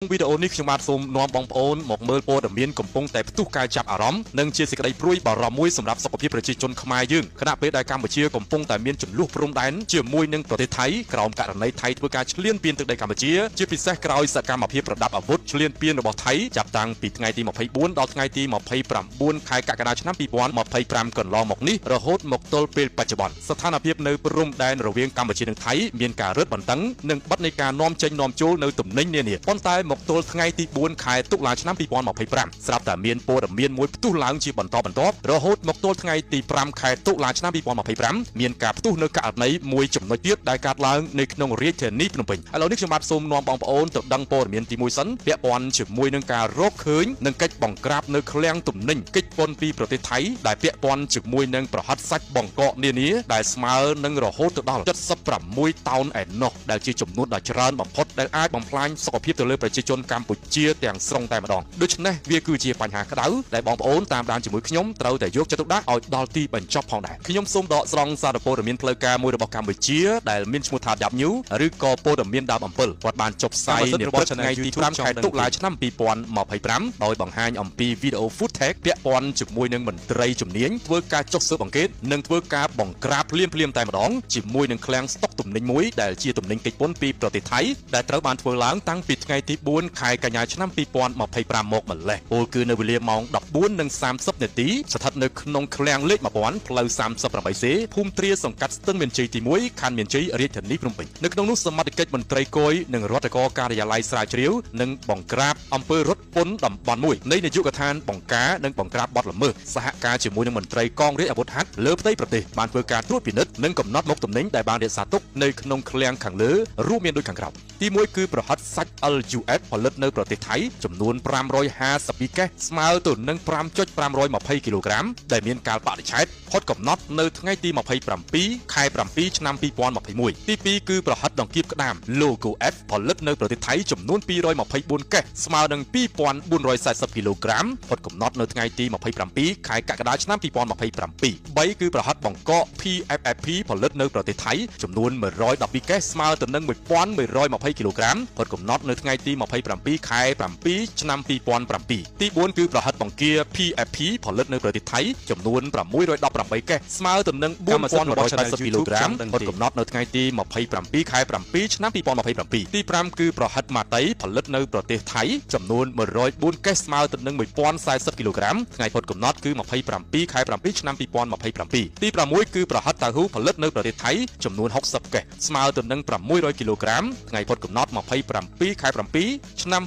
វីដេអូនេះខ្ញុំបាទសូមនាំបងប្អូនមកមើលព័ត៌មានកំពុងតែផ្ទុះការចាប់អារម្មណ៍និងជាសេចក្តីព្រួយបារម្ភមួយសម្រាប់សុខភាពប្រជាជនខ្មែរយើងខណៈពេលដែលកម្ពុជាកំពុងតែមានចំនួនព្រំដែនជាមួយនឹងប្រទេសថៃក្រោមករណីថៃធ្វើការឈ្លានពានទឹកដីកម្ពុជាជាពិសេសក្រោយសកម្មភាពប្រដាប់អាវុធឈ្លានពានរបស់ថៃចាប់តាំងពីថ្ងៃទី24ដល់ថ្ងៃទី29ខែកក្កដាឆ្នាំ2025កន្លងមកនេះរហូតមកទល់ពេលបច្ចុប្បន្នស្ថានភាពនៅព្រំដែនរវាងកម្ពុជានិងថៃមានការរឹតបន្តឹងនិងបិទនៃការនាំចេញនាំចូលនៅទំនិញនានាប៉ុន្តែមកទល់ថ្ងៃទី4ខែតុលាឆ្នាំ2025ស្រាប់តែមានព័ត៌មានមួយផ្ទុះឡើងជាបន្តបន្ទាប់រហូតមកទល់ថ្ងៃទី5ខែតុលាឆ្នាំ2025មានការផ្ទុះនៅករណីមួយចំណុចទៀតដែលកើតឡើងនៅក្នុងរាជធានីភ្នំពេញឥឡូវនេះខ្ញុំបាទសូមនាំបងប្អូនទៅដឹងព័ត៌មានទី1សិនពាក់ព័ន្ធជាមួយនឹងការរកឃើញនិងកិច្ចបង្ក្រាបនៅឃ្លាំងទំនិញកិច្ចពន្ធពីប្រទេសថៃដែលពាក់ព័ន្ធជាមួយនឹងប្រហិតសាច់បង្កកនានាដែលស្មើនឹងរហូតទៅដល់76តោនឯណោះដែលជាចំនួនដ៏ច្រើនបំផុតដែលអាចបំផ្លាញសុខភាពទៅលើប្រជាជនកម្ពុជាទាំងស្រុងតែម្ដងដូច្នេះវាគឺជាបញ្ហាក្តៅដែលបងប្អូនតាមដានជាមួយខ្ញុំត្រូវតែយកចិត្តទុកដាក់ឲ្យដល់ទីបញ្ចប់ផងដែរខ្ញុំសូមដកស្រង់សារព័ត៌មានផ្លូវការមួយរបស់កម្ពុជាដែលមានឈ្មោះថា W ឬក៏ព័ត៌មានដើមអំពិលគាត់បានចុះផ្សាយនៅព្រឹកថ្ងៃទី5ខែតុលាឆ្នាំ2025ដោយបង្ហាញអំពីវីដេអូ footage ពាក់ព័ន្ធជាមួយនឹងមន្ត្រីជំនាញធ្វើការចុះស៊ើបអង្កេតនិងធ្វើការបង្ក្រាបភ្លាមតែម្ដងជាមួយនឹងឃ្លាំងស្តុកទំនិញមួយដែលជាទំនិញកិច្ចពន្ធពីប្រទេសថៃដែលត្រូវបានធ្វើឡើងតាំងពីថ្ងៃទី4ខែកញ្ញាឆ្នាំ2025មកម្លេះពលគឺនៅវេលាម៉ោង 14:30 នាទីស្ថិតនៅក្នុងឃ្លាំងលេខ1000ផ្លូវ 38C ភូមិទ្រាសង្កាត់ស្ទឹងមានជ័យទី1ខណ្ឌមានជ័យរាជធានីភ្នំពេញនៅក្នុងនោះសមត្ថកិច្ចមន្ត្រីគយនិងរដ្ឋការការិយាល័យស្រាវជ្រាវនិងបង្ក្រាបអំពើរត់ពន្ធតំបន់មួយនៃនាយកដ្ឋានបង្ការនិងបង្ក្រាបបទល្មើសសហការជាមួយនឹងមន្ត្រីកងរាជអាវុធហត្ថលើផ្ទៃប្រទេសបានធ្វើការត្រួតពិនិត្យនិងកំណត់មុខទំនិញដែលបានរក្សាទុកនៅក្នុងឃ្លាំងខាងលើរួមមានដូចខាងក្រោមទី1គឺប្រហិតសាច់ LUS ផលិតនៅប្រទេសថៃចំនួន552កេសស្មើទៅនឹង 5.520 គីឡូក្រាមដែលមានកាលបរិច្ឆេទផុតកំណត់នៅថ្ងៃទី27ខែ7ឆ្នាំ2021ទី2គឺប្រហិតដង្កៀបក្តាម Logo F ផលិតនៅប្រទេសថៃចំនួន224កេសស្មើនឹង2440គីឡូក្រាមផុតកំណត់នៅថ្ងៃទី27ខែកក្កដាឆ្នាំ2027 3គឺប្រហិតបង្កក PFFP ផលិតនៅប្រទេសថៃចំនួន112កេសស្មើទៅនឹង1120គីឡូក្រាមផុតកំណត់នៅថ្ងៃទី27ខែ7ឆ្នាំ2007ទី4គឺប្រហិតបង្គា PFP ផលិតនៅប្រទេសថៃចំនួន618កេសស្មើទៅនឹង4180គីឡូក្រាមផុតកំណត់នៅថ្ងៃទី27ខែ7ឆ្នាំ2027ទី5គឺប្រហិតម៉ាតៃផលិតនៅប្រទេសថៃចំនួន104កេសស្មើទៅនឹង1040គីឡូក្រាមថ្ងៃផុតកំណត់គឺ27ខែ7ឆ្នាំ2027ទី6គឺប្រហិតតៅហ៊ូផលិតនៅប្រទេសថៃចំនួន60កេសស្មើទៅនឹង600គីឡូក្រាមថ្ងៃផុតកំណត់27ខែ7ឆ្នាំ